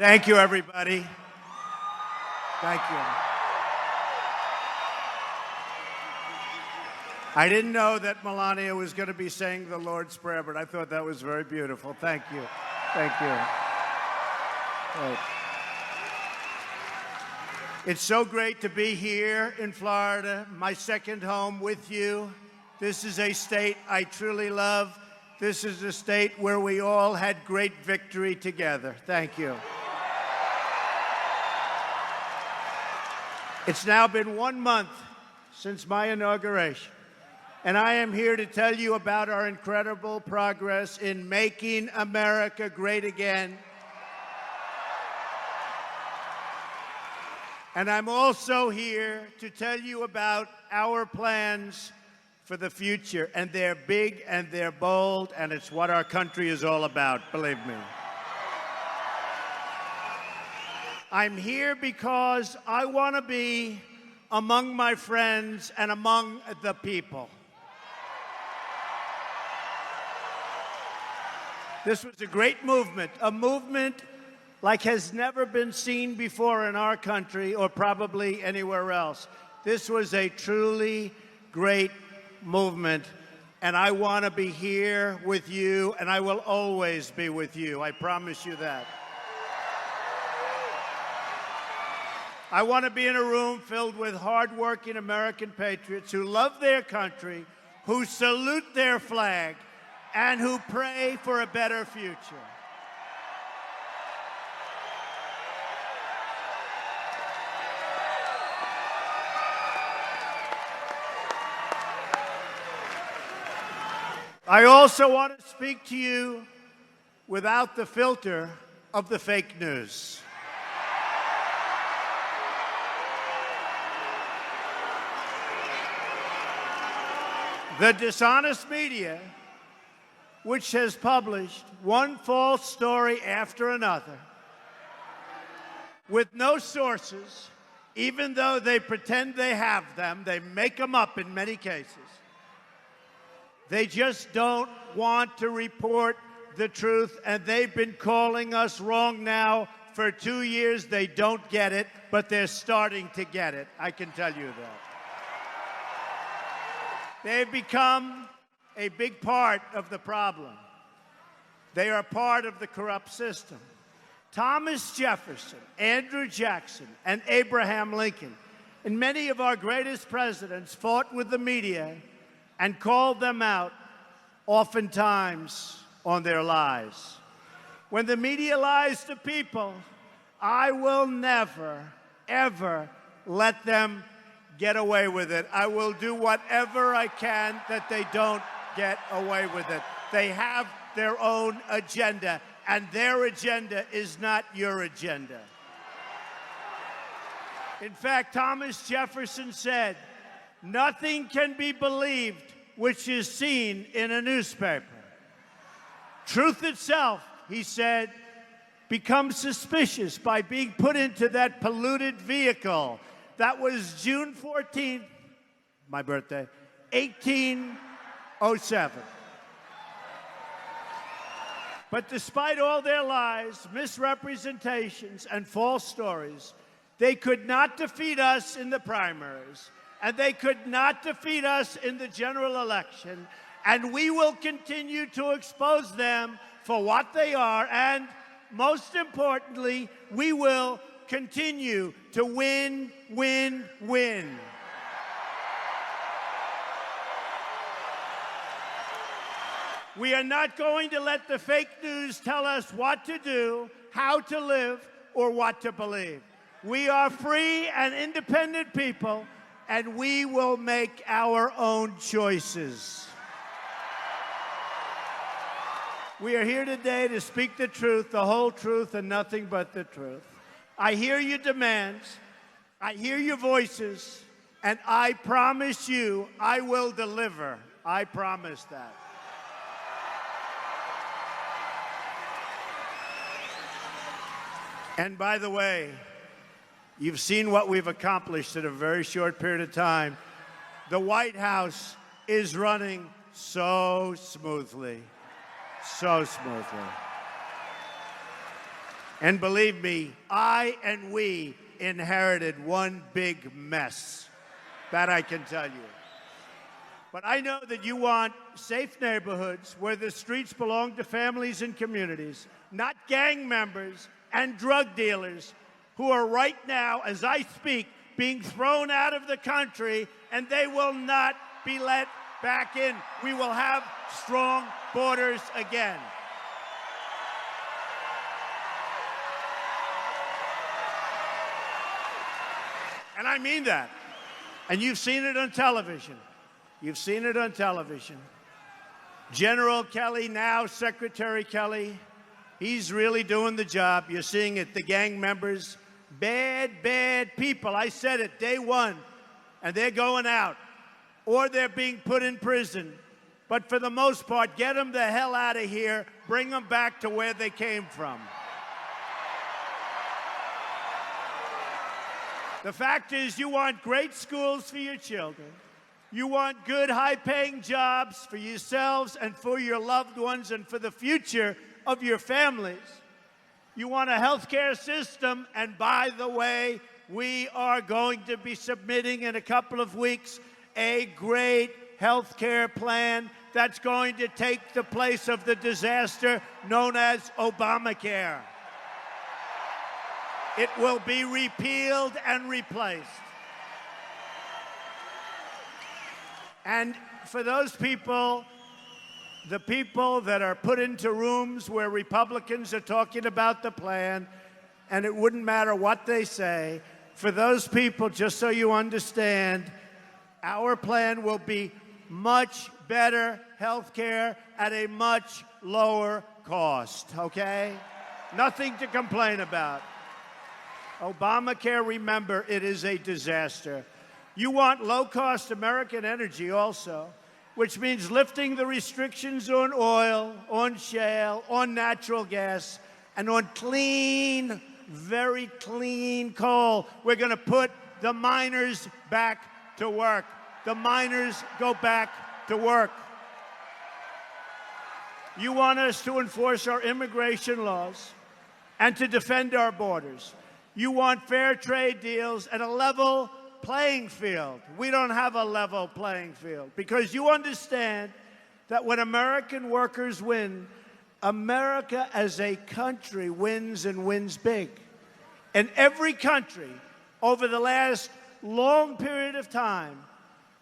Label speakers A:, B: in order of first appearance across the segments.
A: Thank you, everybody. Thank you. I didn't know that Melania was going to be saying the Lord's Prayer, but I thought that was very beautiful. Thank you. Thank you. Right. It's so great to be here in Florida, my second home with you. This is a state I truly love. This is a state where we all had great victory together. Thank you. It's now been 1 month since my inauguration, and I am here to tell you about our incredible progress in making America great again. And I'm also here to tell you about our plans for the future, and they're big and they're bold, and it's what our country is all about, believe me. I'm here because I want to be among my friends and among the people. This was a great movement, a movement like has never been seen before in our country or probably anywhere else. This was a truly great movement, and I want to be here with you, and I will always be with you. I promise you that. I want to be in a room filled with hardworking American patriots who love their country, who salute their flag, and who pray for a better future. I also want to speak to you without the filter of the fake news. The dishonest media, which has published one false story after another, with no sources, even though they pretend they have them, they make them up in many cases. They just don't want to report the truth, and they've been calling us wrong now for 2 years. They don't get it, but they're starting to get it. I can tell you that. They've become a big part of the problem. They are part of the corrupt system. Thomas Jefferson, Andrew Jackson, and Abraham Lincoln, and many of our greatest presidents fought with the media and called them out, oftentimes on their lies. When the media lies to people, I will never, ever let them get away with it. I will do whatever I can that they don't get away with it. They have their own agenda, and their agenda is not your agenda. In fact, Thomas Jefferson said, "Nothing can be believed which is seen in a newspaper. Truth itself," he said, "becomes suspicious by being put into that polluted vehicle." That was June 14th, my birthday, 1807. But despite all their lies, misrepresentations, and false stories, they could not defeat us in the primaries, and they could not defeat us in the general election, and we will continue to expose them for what they are, and most importantly, we will continue to win, win, win. We are not going to let the fake news tell us what to do, how to live, or what to believe. We are free and independent people, and we will make our own choices. We are here today to speak the truth, the whole truth, and nothing but the truth. I hear your demands, I hear your voices, and I promise you I will deliver. I promise that. And by the way, you've seen what we've accomplished in a very short period of time. The White House is running so smoothly, so smoothly. And believe me, I and we inherited one big mess. That I can tell you. But I know that you want safe neighborhoods where the streets belong to families and communities, not gang members and drug dealers who are right now, as I speak, being thrown out of the country, and they will not be let back in. We will have strong borders again. And I mean that. And you've seen it on television. You've seen it on television. General Kelly, now Secretary Kelly, he's really doing the job. You're seeing it, the gang members, bad, bad people. I said it day one, and they're going out, or they're being put in prison. But for the most part, get them the hell out of here, bring them back to where they came from. The fact is, you want great schools for your children. You want good, high-paying jobs for yourselves and for your loved ones and for the future of your families. You want a health care system, and by the way, we are going to be submitting in a couple of weeks a great health care plan that's going to take the place of the disaster known as Obamacare. It will be repealed and replaced. And for those people, the people that are put into rooms where Republicans are talking about the plan, and it wouldn't matter what they say, for those people, just so you understand, our plan will be much better health care at a much lower cost, okay? Nothing to complain about. Obamacare, remember, it is a disaster. You want low-cost American energy also, which means lifting the restrictions on oil, on shale, on natural gas, and on clean, very clean coal. We're going to put the miners back to work. The miners go back to work. You want us to enforce our immigration laws and to defend our borders. You want fair trade deals and a level playing field. We don't have a level playing field because you understand that when American workers win, America as a country wins and wins big. And every country over the last long period of time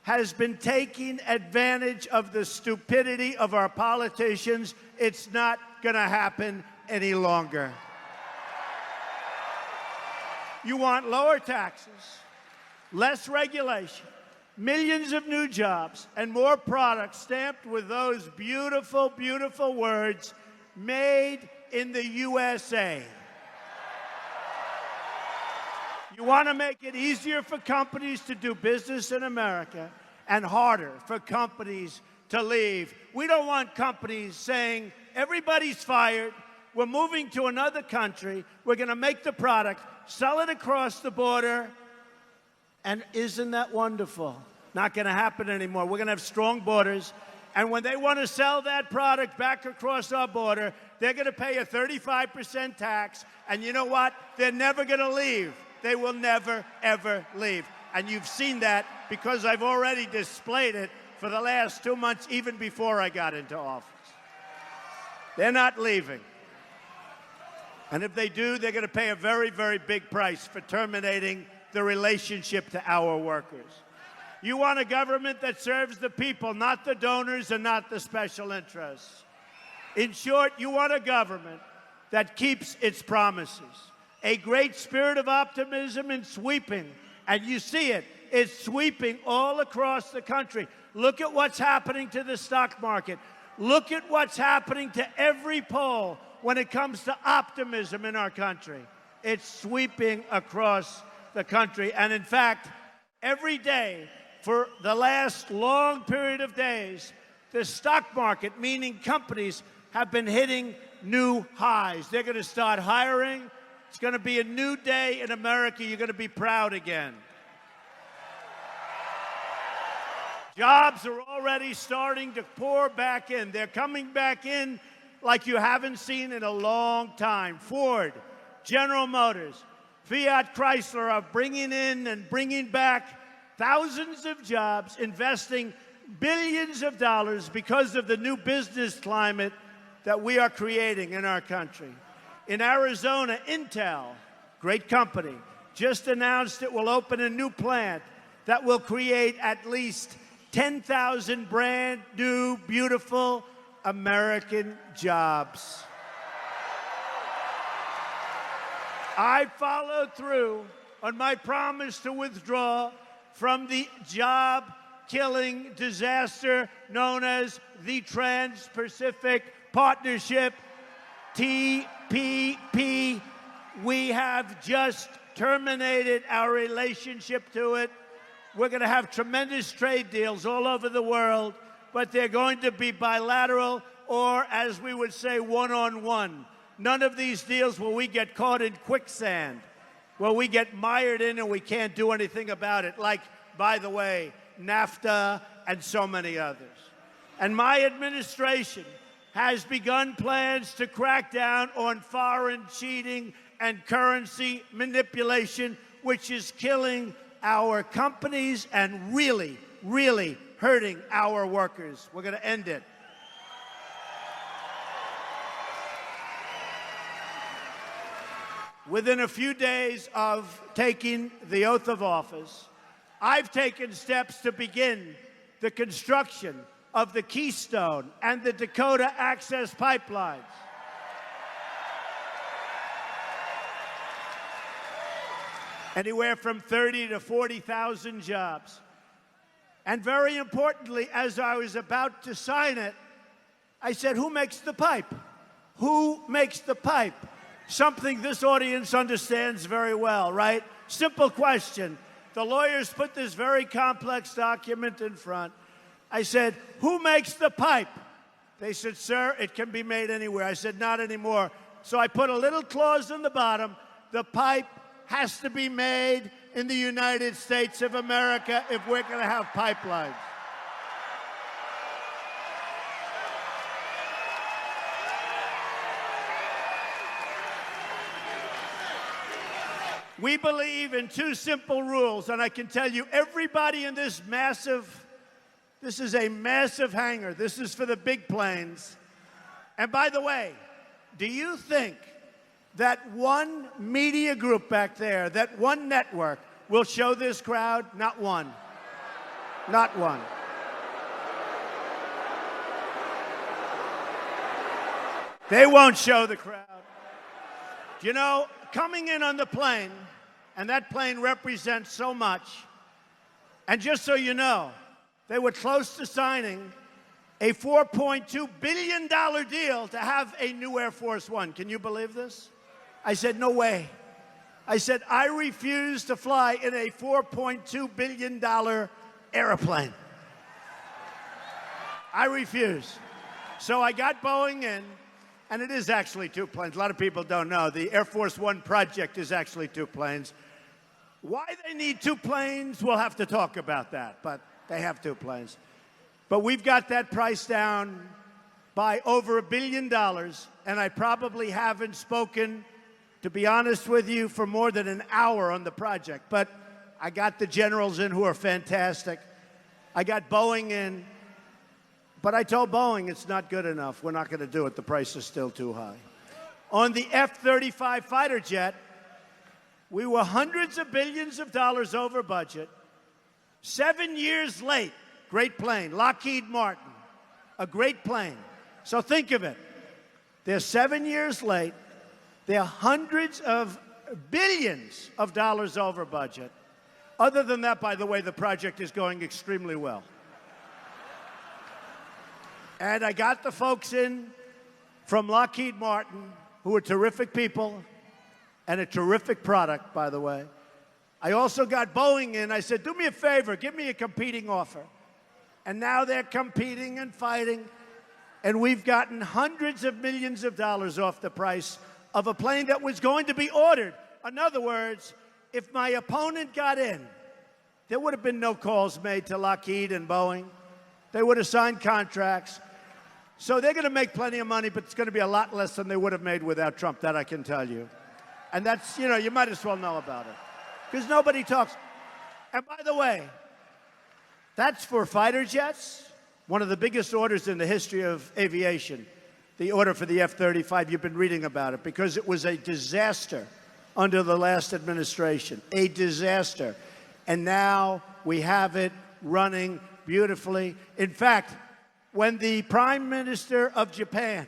A: has been taking advantage of the stupidity of our politicians. It's not going to happen any longer. You want lower taxes, less regulation, millions of new jobs, and more products stamped with those beautiful, beautiful words, made in the USA. You want to make it easier for companies to do business in America and harder for companies to leave. We don't want companies saying, everybody's fired, we're moving to another country, we're going to make the product, sell it across the border, and isn't that wonderful? Not going to happen anymore. We're going to have strong borders, and when they want to sell that product back across our border, they're going to pay a 35% tax, and you know what? They're never going to leave. They will never, ever leave. And you've seen that because I've already displayed it for the last 2 months, even before I got into office. They're not leaving. And if they do, they're going to pay a very, very big price for terminating the relationship to our workers. You want a government that serves the people, not the donors and not the special interests. In short, you want a government that keeps its promises. A great spirit of optimism and sweeping, and you see it. It's sweeping all across the country. Look at what's happening to the stock market. Look at what's happening to every poll when it comes to optimism in our country. It's sweeping across the country. And in fact, every day for the last long period of days, the stock market, meaning companies, have been hitting new highs. They're going to start hiring. It's going to be a new day in America. You're going to be proud again. Jobs are already starting to pour back in. They're coming back in like you haven't seen in a long time. Ford, General Motors, Fiat Chrysler are bringing in and bringing back thousands of jobs, investing billions of dollars because of the new business climate that we are creating in our country. In Arizona, Intel, great company, just announced it will open a new plant that will create at least 10,000 brand new, beautiful American jobs. I followed through on my promise to withdraw from the job-killing disaster known as the Trans-Pacific Partnership, TPP. We have just terminated our relationship to it. We're going to have tremendous trade deals all over the world, but they're going to be bilateral or, as we would say, one-on-one. None of these deals will we get caught in quicksand, where we get mired in and we can't do anything about it, like, by the way, NAFTA and so many others. And my administration has begun plans to crack down on foreign cheating and currency manipulation, which is killing our companies and really, really hurting our workers. We're going to end it. Within a few days of taking the oath of office, I've taken steps to begin the construction of the Keystone and the Dakota Access Pipelines. Anywhere from 30 to 40,000 jobs. And very importantly, as I was about to sign it, I said, who makes the pipe? Who makes the pipe? Something this audience understands very well, right? Simple question. The lawyers put this very complex document in front. I said, who makes the pipe? They said, sir, it can be made anywhere. I said, not anymore. So I put a little clause in the bottom. The pipe has to be made in the United States of America if we're going to have pipelines. We believe in two simple rules, and I can tell you everybody in this is a massive hangar. This is for the big planes. And by the way, do you think that one media group back there, that one network, will show this crowd? Not one. Not one. They won't show the crowd. You know, coming in on the plane, and that plane represents so much, and just so you know, they were close to signing a $4.2 billion deal to have a new Air Force One. Can you believe this? I said, no way. I said, I refuse to fly in a $4.2 billion airplane. I refuse. So I got Boeing in, and it is actually two planes. A lot of people don't know. The Air Force One project is actually two planes. Why they need two planes, we'll have to talk about that, but they have two planes. But we've got that price down by over $1 billion, and I probably haven't spoken, to be honest with you, for more than an hour on the project. But I got the generals in who are fantastic. I got Boeing in. But I told Boeing it's not good enough. We're not going to do it. The price is still too high. On the F-35 fighter jet, we were hundreds of billions of dollars over budget. 7 years late. Great plane. Lockheed Martin. A great plane. So think of it. They're 7 years late. They're hundreds of billions of dollars over budget. Other than that, by the way, the project is going extremely well. And I got the folks in from Lockheed Martin, who are terrific people and a terrific product, by the way. I also got Boeing in. I said, do me a favor, give me a competing offer. And now they're competing and fighting. And we've gotten hundreds of millions of dollars off the price of a plane that was going to be ordered. In other words, if my opponent got in, there would have been no calls made to Lockheed and Boeing. They would have signed contracts. So they're going to make plenty of money, but it's going to be a lot less than they would have made without Trump, that I can tell you. And that's, you might as well know about it. Because nobody talks. And by the way, that's for fighter jets, one of the biggest orders in the history of aviation, the order for the F-35. You've been reading about it because it was a disaster under the last administration, a disaster. And now we have it running beautifully. In fact, when the Prime Minister of Japan,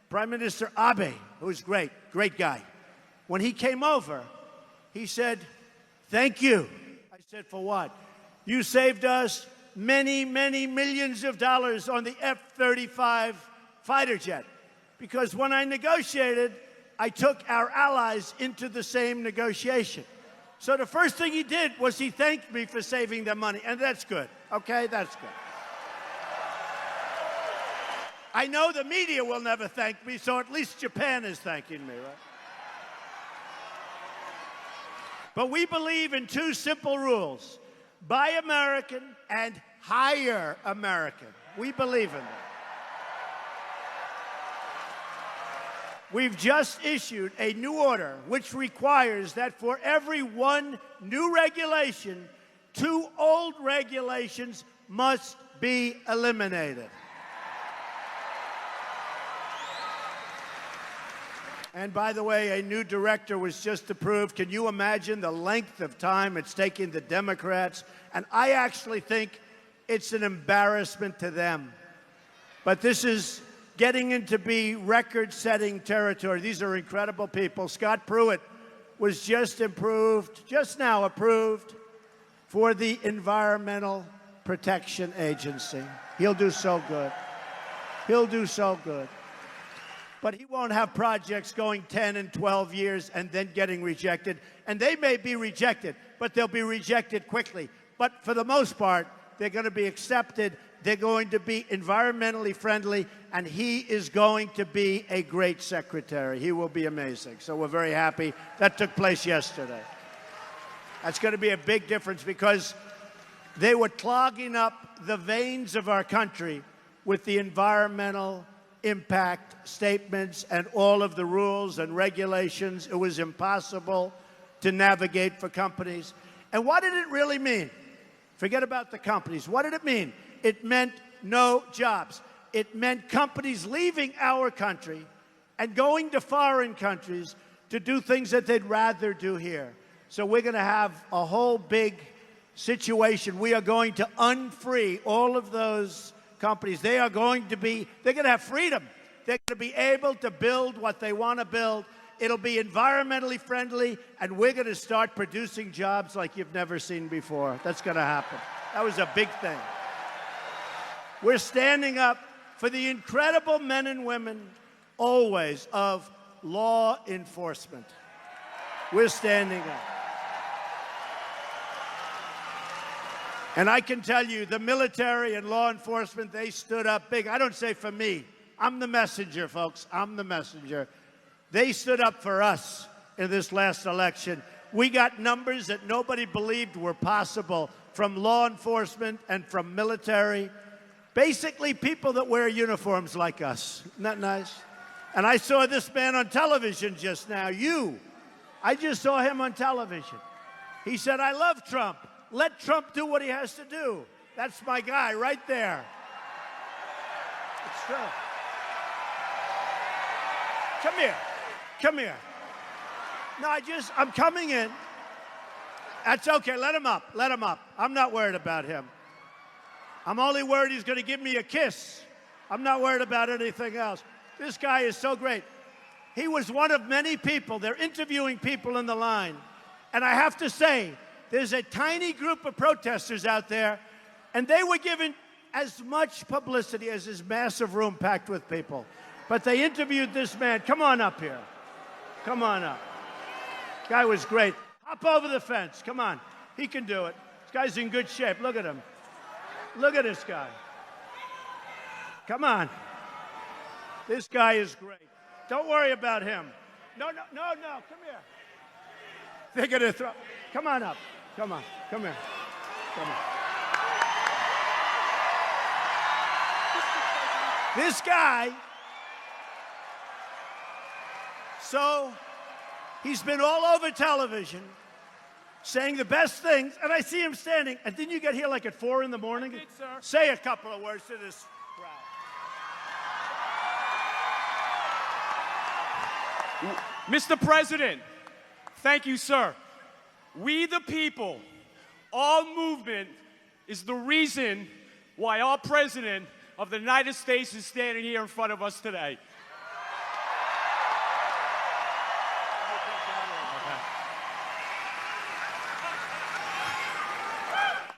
A: Prime Minister Abe, who's great guy, when he came over, he said, "Thank you." I said, "For what?" "You saved us many, many millions of dollars on the F-35 fighter jet. Because when I negotiated, I took our allies into the same negotiation." So the first thing he did was he thanked me for saving them money. And that's good. Okay, that's good. I know the media will never thank me, so at least Japan is thanking me, right? But we believe in two simple rules: buy American and hire American. We believe in that. We've just issued a new order which requires that for every one new regulation, 2 old regulations must be eliminated. And by the way, a new director was just approved. Can you imagine the length of time it's taking the Democrats? And I actually think it's an embarrassment to them. But this is getting into be record-setting territory. These are incredible people. Scott Pruitt was just now approved for the Environmental Protection Agency. He'll do so good. He'll do so good. But he won't have projects going 10 and 12 years and then getting rejected. And they may be rejected, but they'll be rejected quickly. But for the most part, they're going to be accepted. They're going to be environmentally friendly, and he is going to be a great secretary. He will be amazing. So we're very happy. That took place yesterday. That's going to be a big difference because they were clogging up the veins of our country with the environmental impact statements and all of the rules and regulations. It was impossible to navigate for companies. And what did it really mean? Forget about the companies. What did it mean? It meant no jobs. It meant companies leaving our country and going to foreign countries to do things that they'd rather do here. So we're going to have a whole big situation. We are going to unfree all of those companies. They're going to have freedom. They're going to be able to build what they want to build. It'll be environmentally friendly, and we're going to start producing jobs like you've never seen before. That's going to happen. That was a big thing. We're standing up for the incredible men and women, always, of law enforcement. We're standing up. And I can tell you, the military and law enforcement, they stood up big. I don't say for me. I'm the messenger, folks. I'm the messenger. They stood up for us in this last election. We got numbers that nobody believed were possible from law enforcement and from military. Basically, people that wear uniforms like us. Isn't that nice? And I saw this man on television just now. I just saw him on television. He said, "I love Trump. Let Trump do what he has to do." That's my guy right there. It's true. Come here. Come here. No, I'm coming in. That's okay. Let him up. Let him up. I'm not worried about him. I'm only worried he's going to give me a kiss. I'm not worried about anything else. This guy is so great. He was one of many people. They're interviewing people in the line. And I have to say, there's a tiny group of protesters out there, and they were given as much publicity as this massive room packed with people. But they interviewed this man. Come on up here. Come on up. Guy was great. Hop over the fence. Come on. He can do it. This guy's in good shape. Look at him. Look at this guy. Come on. This guy is great. Don't worry about him. No. Come here. They're going to throw. Come on up. Come on. Come here. Come on. This guy, so He's been all over television saying the best things, and I see him standing. And didn't you get here like at 4 in the morning?
B: I did, sir.
A: Say a couple of words to this crowd.
B: Mr. President, thank you, sir. We the people, our movement is the reason why our President of the United States is standing here in front of us today.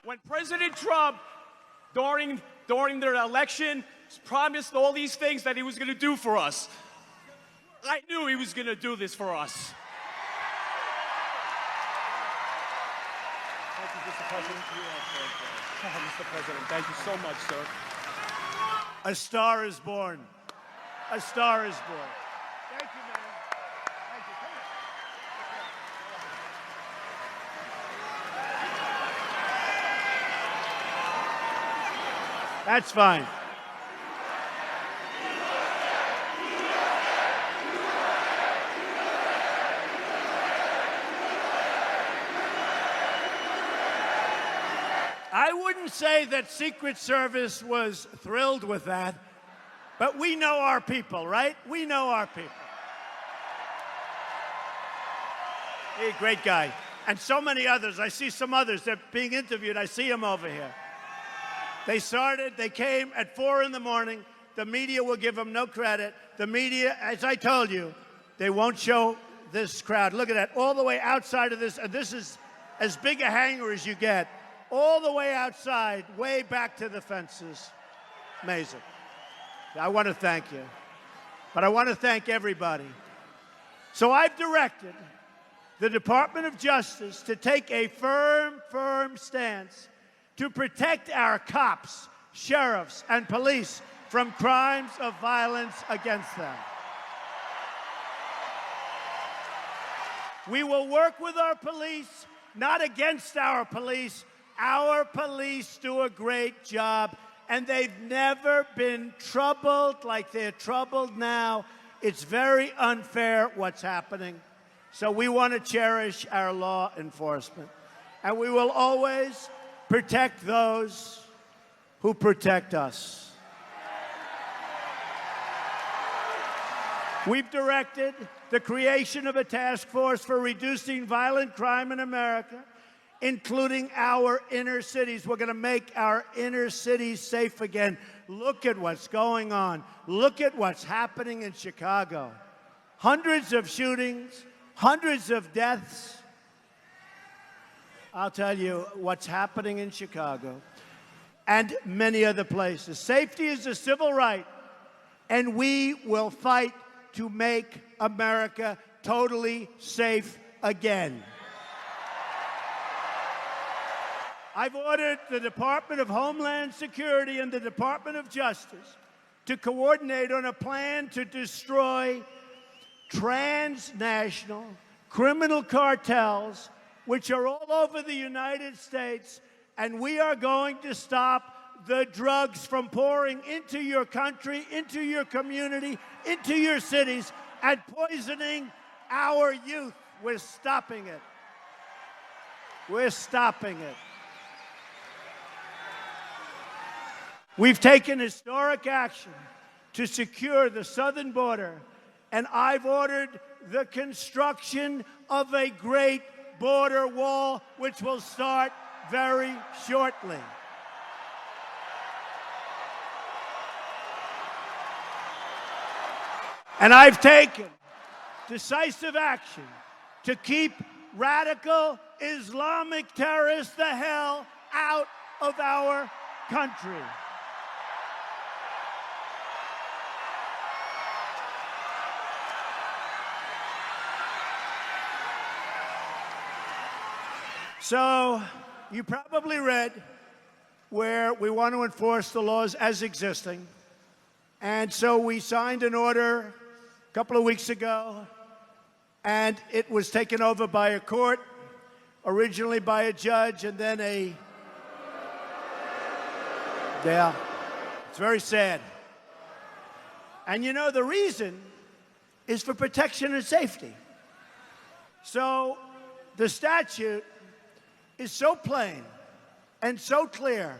B: When President Trump, during their election, promised all these things that he was going to do for us, I knew he was going to do this for us. Thank you, Mr. President. Mr. President, thank you so much, sir.
A: A star is born. A star is born. Thank you, man. Thank you. Come on. That's fine. I wouldn't say that Secret Service was thrilled with that, but we know our people, right? We know our people. Hey, great guy. And so many others. I see some others. They're being interviewed. I see them over here. They came at 4 in the morning. The media will give them no credit. The media, as I told you, they won't show this crowd. Look at that, all the way outside of this, and this is as big a hangar as you get. All the way outside, way back to the fences. Amazing. I want to thank you. But I want to thank everybody. So I've directed the Department of Justice to take a firm stance to protect our cops, sheriffs, and police from crimes of violence against them. We will work with our police, not against our police. Our police do a great job, and they've never been troubled like they're troubled now. It's very unfair what's happening. So we want to cherish our law enforcement, and we will always protect those who protect us. We've directed the creation of a task force for reducing violent crime in America, including our inner cities. We're going to make our inner cities safe again. Look at what's going on. Look at what's happening in Chicago. Hundreds of shootings, hundreds of deaths. I'll tell you what's happening in Chicago and many other places. Safety is a civil right, and we will fight to make America totally safe again. I've ordered the Department of Homeland Security and the Department of Justice to coordinate on a plan to destroy transnational criminal cartels, which are all over the United States, and we are going to stop the drugs from pouring into your country, into your community, into your cities, and poisoning our youth. We're stopping it. We're stopping it. We've taken historic action to secure the southern border, and I've ordered the construction of a great border wall, which will start very shortly. And I've taken decisive action to keep radical Islamic terrorists the hell out of our country. So you probably read where we want to enforce the laws as existing. And so we signed an order a couple of weeks ago, and it was taken over by a court, originally by a judge, and then yeah, it's very sad. And you know, the reason is for protection and safety. So the statute is so plain and so clear.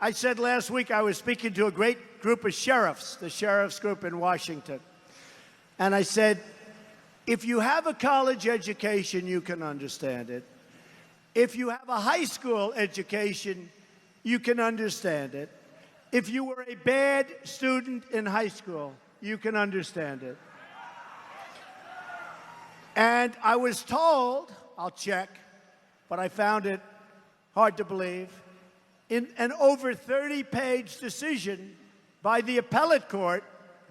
A: I said last week I was speaking to a great group of sheriffs, the sheriffs group in Washington. And I said, if you have a college education, you can understand it. If you have a high school education, you can understand it. If you were a bad student in high school, you can understand it. And I was told, I'll check, but I found it hard to believe, in an over 30-page decision by the appellate court,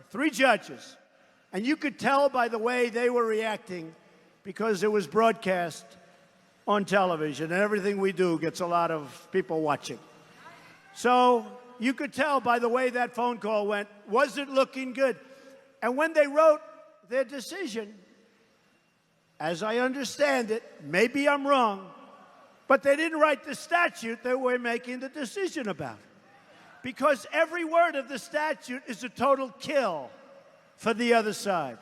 A: 3 judges. And you could tell by the way they were reacting because it was broadcast on television, and everything we do gets a lot of people watching. So you could tell by the way that phone call went, wasn't looking good. And when they wrote their decision, as I understand it, maybe I'm wrong, but they didn't write the statute that we're making the decision about. Because every word of the statute is a total kill for the other side.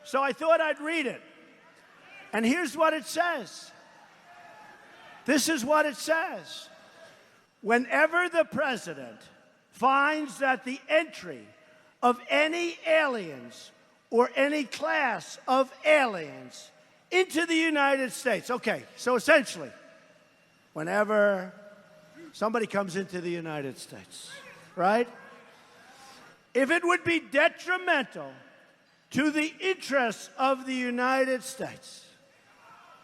A: So I thought I'd read it. And here's what it says. This is what it says. Whenever the president finds that the entry of any aliens or any class of aliens into the United States. Okay, so essentially, whenever somebody comes into the United States, right? If it would be detrimental to the interests of the United States,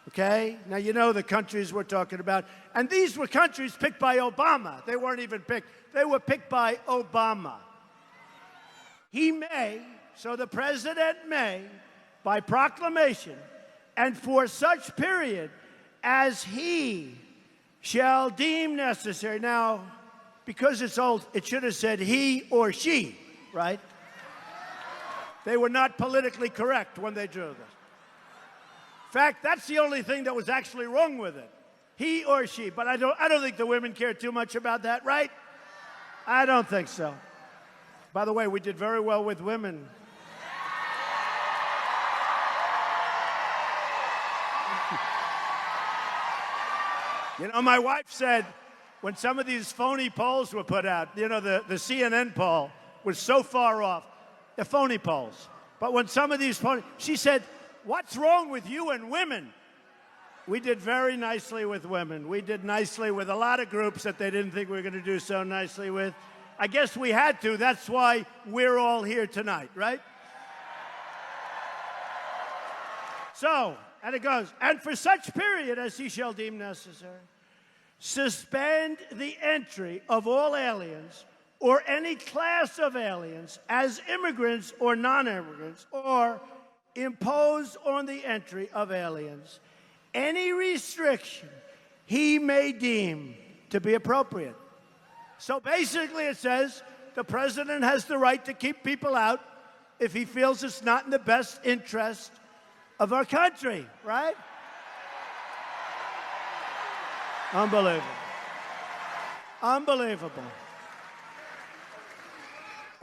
A: okay? Now, you know the countries we're talking about. And these were countries picked by Obama. They weren't even picked. They were picked by Obama. He may, so the president may, by proclamation, and for such period as he shall deem necessary. Now, because it's old, it should have said he or she, right? They were not politically correct when they drew this. In fact, that's the only thing that was actually wrong with it. He or she. But I don't think the women care too much about that, right? I don't think so. By the way, we did very well with women. You know, my wife said when some of these phony polls were put out, you know, the CNN poll was so far off, the phony polls. But when some of these phony, she said, what's wrong with you and women? We did very nicely with women. We did nicely with a lot of groups that they didn't think we were going to do so nicely with. I guess we had to. That's why we're all here tonight, right? So, and it goes, and for such period as he shall deem necessary, suspend the entry of all aliens or any class of aliens as immigrants or non-immigrants, or impose on the entry of aliens any restriction he may deem to be appropriate. So basically it says the president has the right to keep people out if he feels it's not in the best interest of our country, right? Unbelievable. Unbelievable.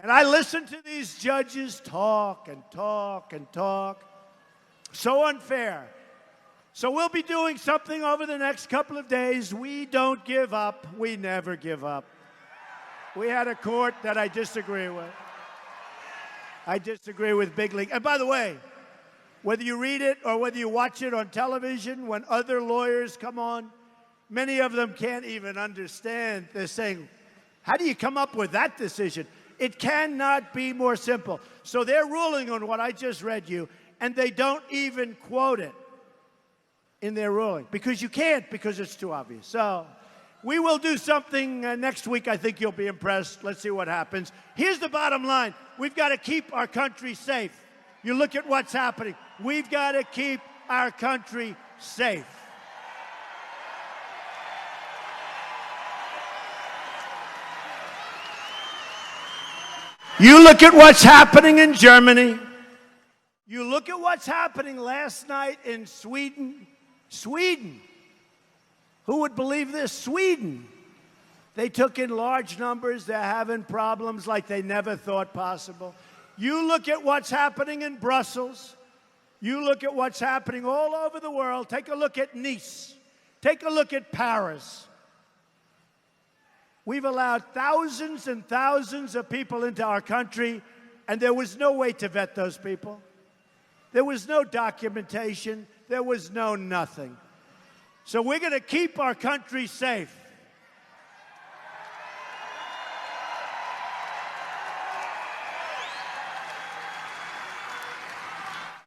A: And I listen to these judges talk and talk and talk. So unfair. So we'll be doing something over the next couple of days. We don't give up. We never give up. We had a court that I disagree with. I disagree with Big League. And by the way, whether you read it or whether you watch it on television, when other lawyers come on, many of them can't even understand. They're saying, how do you come up with that decision? It cannot be more simple. So they're ruling on what I just read you, and they don't even quote it in their ruling. Because you can't, because it's too obvious. So we will do something next week. I think you'll be impressed. Let's see what happens. Here's the bottom line. We've got to keep our country safe. You look at what's happening. We've got to keep our country safe. You look at what's happening in Germany. You look at what's happening last night in Sweden. Sweden. Who would believe this? Sweden. They took in large numbers. They're having problems like they never thought possible. You look at what's happening in Brussels. You look at what's happening all over the world. Take a look at Nice. Take a look at Paris. We've allowed thousands and thousands of people into our country, and there was no way to vet those people. There was no documentation. There was no nothing. So we're going to keep our country safe.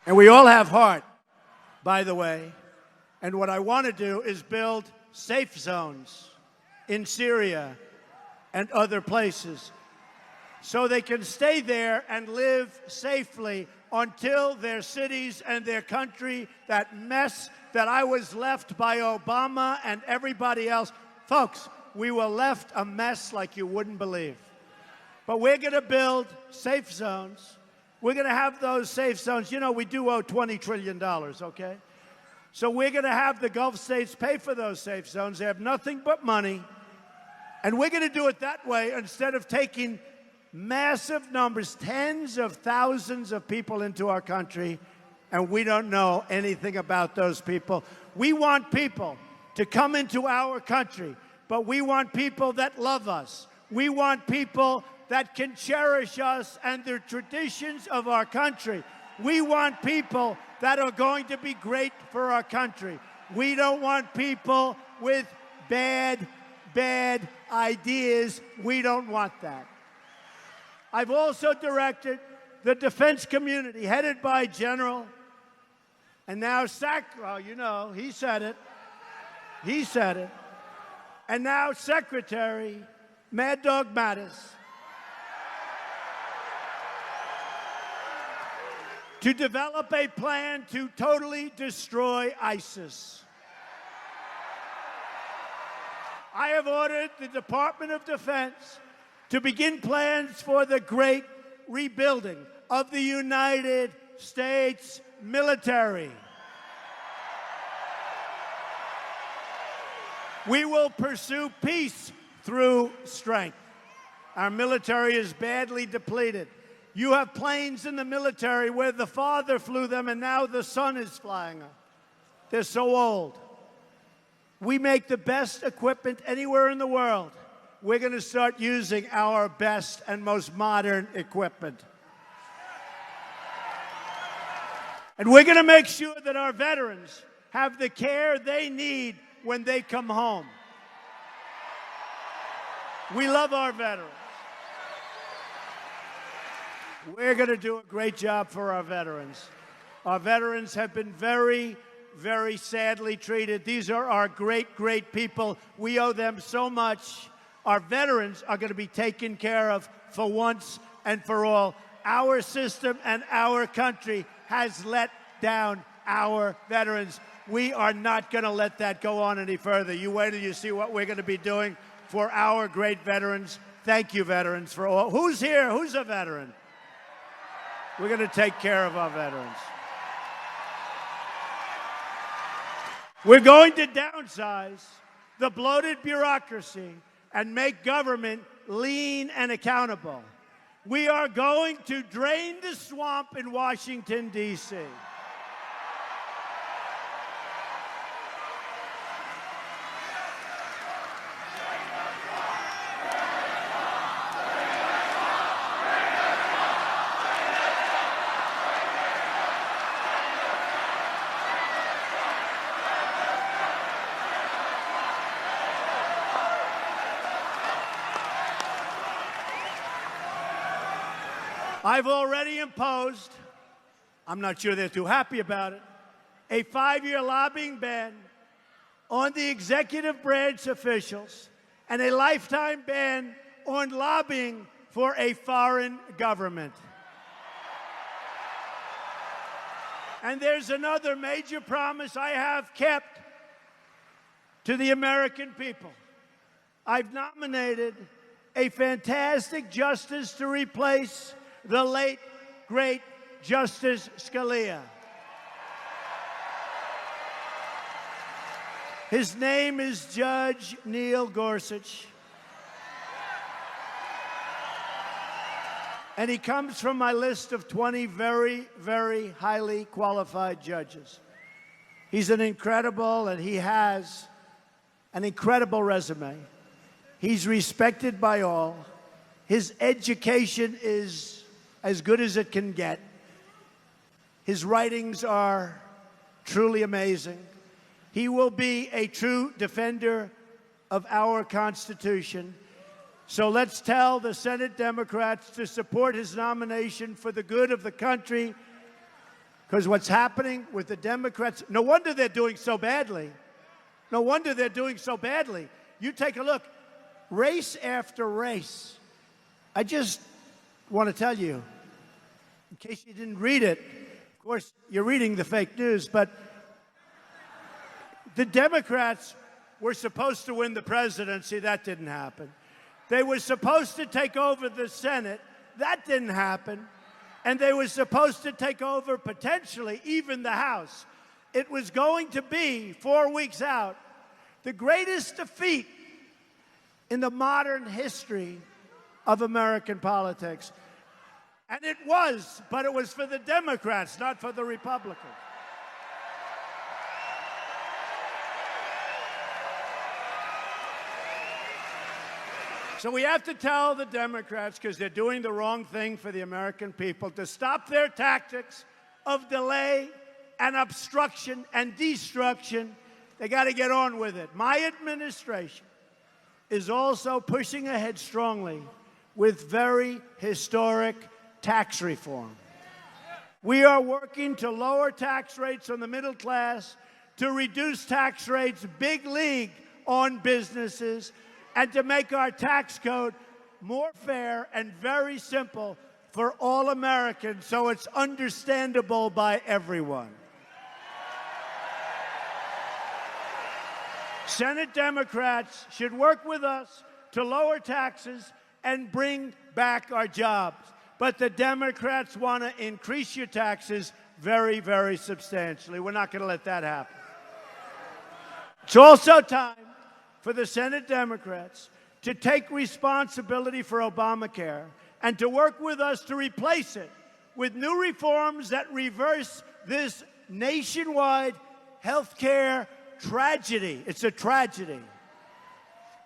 A: And we all have heart, by the way. And what I want to do is build safe zones in Syria and other places so they can stay there and live safely until their cities and their country, that mess that I was left by Obama and everybody else. Folks, we were left a mess like you wouldn't believe. But we're going to build safe zones. We're going to have those safe zones. You know, we do owe $20 trillion, okay? So we're going to have the Gulf states pay for those safe zones. They have nothing but money. And we're going to do it that way instead of taking massive numbers, tens of thousands of people into our country, and we don't know anything about those people. We want people to come into our country, but we want people that love us. We want people that can cherish us and the traditions of our country. We want people that are going to be great for our country. We don't want people with bad ideas. We don't want that. I've also directed the defense community, headed by General, and now you know, he said it. He said it. And now Secretary Mad Dog Mattis, to develop a plan to totally destroy ISIS. I have ordered the Department of Defense to begin plans for the great rebuilding of the United States military. We will pursue peace through strength. Our military is badly depleted. You have planes in the military where the father flew them and now the son is flying them. They're so old. We make the best equipment anywhere in the world. We're going to start using our best and most modern equipment. And we're going to make sure that our veterans have the care they need when they come home. We love our veterans. We're going to do a great job for our veterans. Our veterans have been very, very sadly treated. These are our great, great people. We owe them so much. Our veterans are going to be taken care of for once and for all. Our system and our country has let down our veterans. We are not going to let that go on any further. You wait till you see what we're going to be doing for our great veterans. Thank you, veterans, for all. Who's here? Who's a veteran? We're going to take care of our veterans. We're going to downsize the bloated bureaucracy and make government lean and accountable. We are going to drain the swamp in Washington, D.C. I've already imposed, I'm not sure they're too happy about it, a 5-year lobbying ban on the executive branch officials and a lifetime ban on lobbying for a foreign government. And there's another major promise I have kept to the American people. I've nominated a fantastic justice to replace the late, great Justice Scalia. His name is Judge Neil Gorsuch. And he comes from my list of 20 very, very highly qualified judges. He's an incredible, and he has an incredible resume. He's respected by all. His education is as good as it can get. His writings are truly amazing. He will be a true defender of our Constitution. So let's tell the Senate Democrats to support his nomination for the good of the country, because what's happening with the Democrats, no wonder they're doing so badly. No wonder they're doing so badly. You take a look, race after race. I just want to tell you, in case you didn't read it, of course, you're reading the fake news, but the Democrats were supposed to win the presidency. That didn't happen. They were supposed to take over the Senate. That didn't happen. And they were supposed to take over, potentially, even the House. It was going to be, 4 weeks out, the greatest defeat in the modern history of American politics. And it was, but it was for the Democrats, not for the Republicans. So we have to tell the Democrats, because they're doing the wrong thing for the American people, to stop their tactics of delay and obstruction and destruction. They got to get on with it. My administration is also pushing ahead strongly with very historic tax reform. We are working to lower tax rates on the middle class, to reduce tax rates big league on businesses, and to make our tax code more fair and very simple for all Americans so it's understandable by everyone. Senate Democrats should work with us to lower taxes and bring back our jobs. But the Democrats want to increase your taxes very, very substantially. We're not going to let that happen. It's also time for the Senate Democrats to take responsibility for Obamacare and to work with us to replace it with new reforms that reverse this nationwide health care tragedy. It's a tragedy.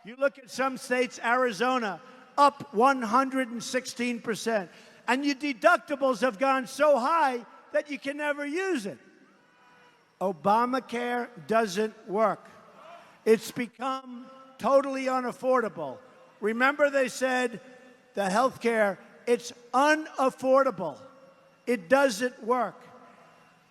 A: You look at some states, Arizona, up 116%. And your deductibles have gone so high that you can never use it. Obamacare doesn't work. It's become totally unaffordable. Remember, they said the health care, it's unaffordable. It doesn't work.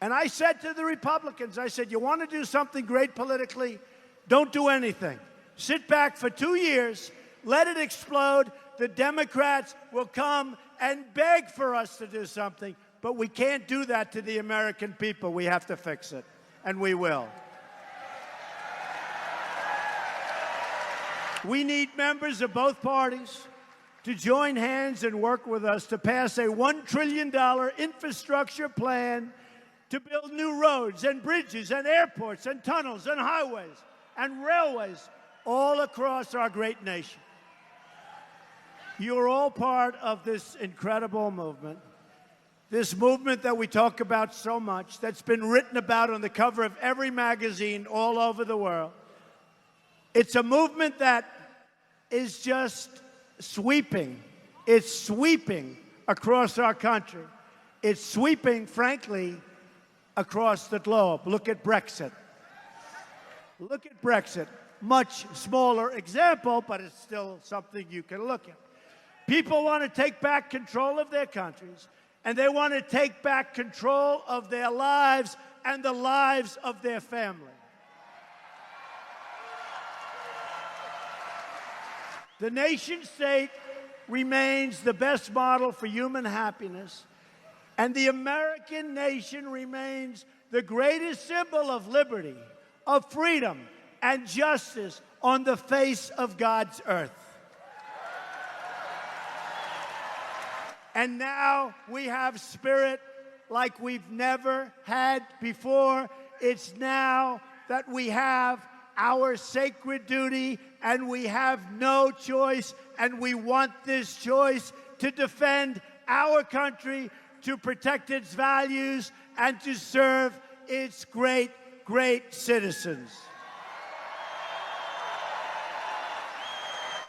A: And I said to the Republicans, I said, you want to do something great politically? Don't do anything. Sit back for 2 years, let it explode. The Democrats will come and beg for us to do something, but we can't do that to the American people. We have to fix it, and we will. We need members of both parties to join hands and work with us to pass a $1 trillion infrastructure plan to build new roads and bridges and airports and tunnels and highways and railways all across our great nation. You're all part of this incredible movement, this movement that we talk about so much, that's been written about on the cover of every magazine all over the world. It's a movement that is just sweeping. It's sweeping across our country. It's sweeping, frankly, across the globe. Look at Brexit. Look at Brexit. Much smaller example, but it's still something you can look at. People want to take back control of their countries, and they want to take back control of their lives and the lives of their family. The nation-state remains the best model for human happiness, and the American nation remains the greatest symbol of liberty, of freedom, and justice on the face of God's earth. And now we have spirit like we've never had before. It's now that we have our sacred duty, and we have no choice, and we want this choice to defend our country, to protect its values, and to serve its great, great citizens.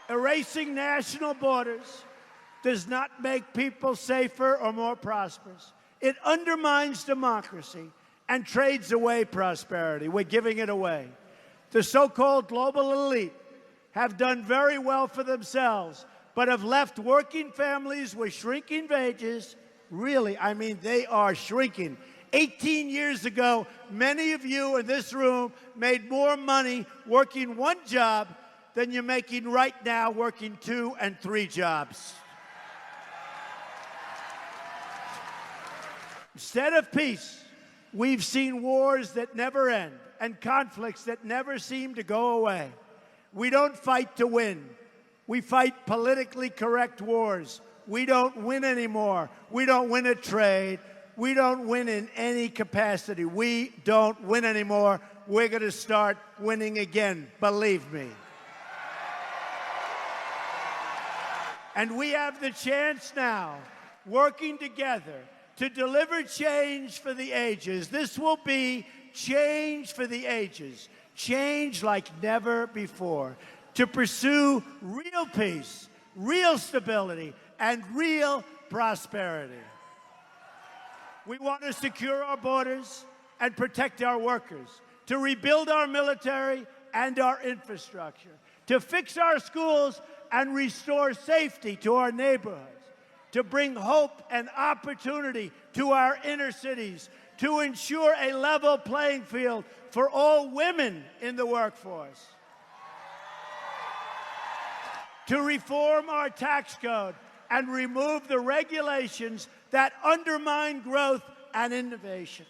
A: Erasing national borders does not make people safer or more prosperous. It undermines democracy and trades away prosperity. We're giving it away. The so-called global elite have done very well for themselves, but have left working families with shrinking wages. Really, I mean, they are shrinking. 18 years ago, many of you in this room made more money working one job than you're making right now working 2 and 3 jobs. Instead of peace, we've seen wars that never end and conflicts that never seem to go away. We don't fight to win. We fight politically correct wars. We don't win anymore. We don't win a trade. We don't win in any capacity. We don't win anymore. We're going to start winning again, believe me. And we have the chance now, working together, to deliver change for the ages. This will be change for the ages, change like never before, to pursue real peace, real stability, and real prosperity. We want to secure our borders and protect our workers, to rebuild our military and our infrastructure, to fix our schools and restore safety to our neighborhoods, to bring hope and opportunity to our inner cities, to ensure a level playing field for all women in the workforce, to reform our tax code and remove the regulations that undermine growth and innovation,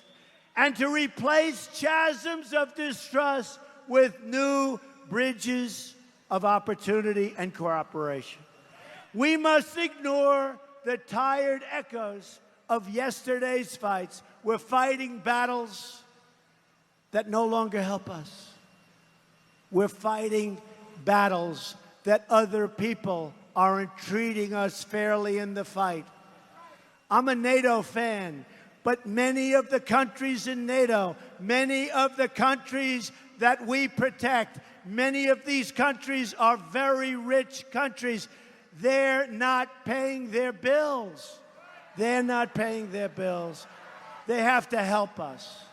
A: and to replace chasms of distrust with new bridges of opportunity and cooperation. We must ignore the tired echoes of yesterday's fights. We're fighting battles that no longer help us. We're fighting battles that other people aren't treating us fairly in the fight. I'm a NATO fan, but many of the countries in NATO, many of the countries that we protect, many of these countries are very rich countries. They're not paying their bills. They're not paying their bills. They have to help us.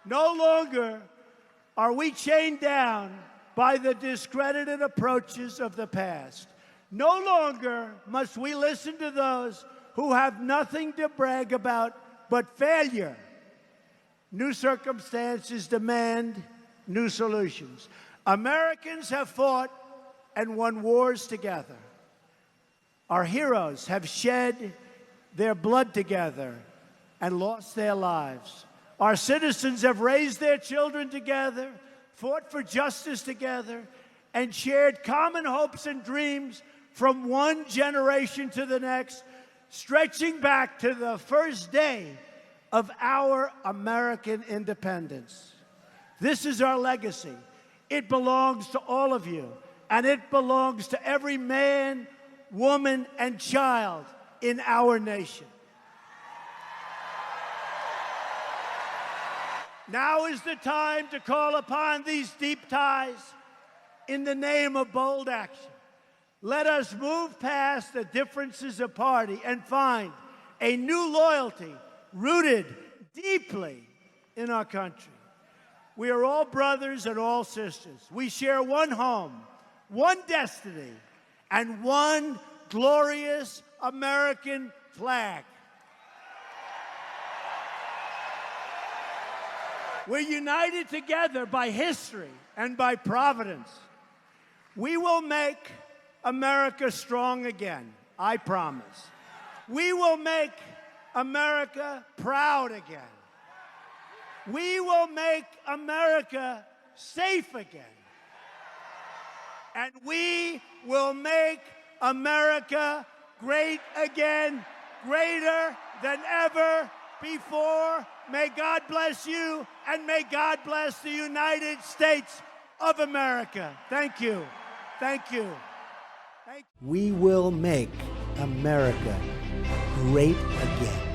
A: No longer are we chained down by the discredited approaches of the past. No longer must we listen to those who have nothing to brag about but failure. New circumstances demand new solutions. Americans have fought and won wars together. Our heroes have shed their blood together and lost their lives. Our citizens have raised their children together, fought for justice together, and shared common hopes and dreams from one generation to the next, stretching back to the first day of our American independence. This is our legacy. It belongs to all of you, and it belongs to every man, woman, and child in our nation. Now is the time to call upon these deep ties in the name of bold action. Let us move past the differences of party and find a new loyalty rooted deeply in our country. We are all brothers and all sisters. We share one home, one destiny, and one glorious American flag. We're united together by history and by providence. We will make America strong again, I promise. We will make America proud again. We will make America safe again. And we will make America great again, greater than ever before. May God bless you, and may God bless the United States of America. Thank you. Thank you.
C: We will make America great again.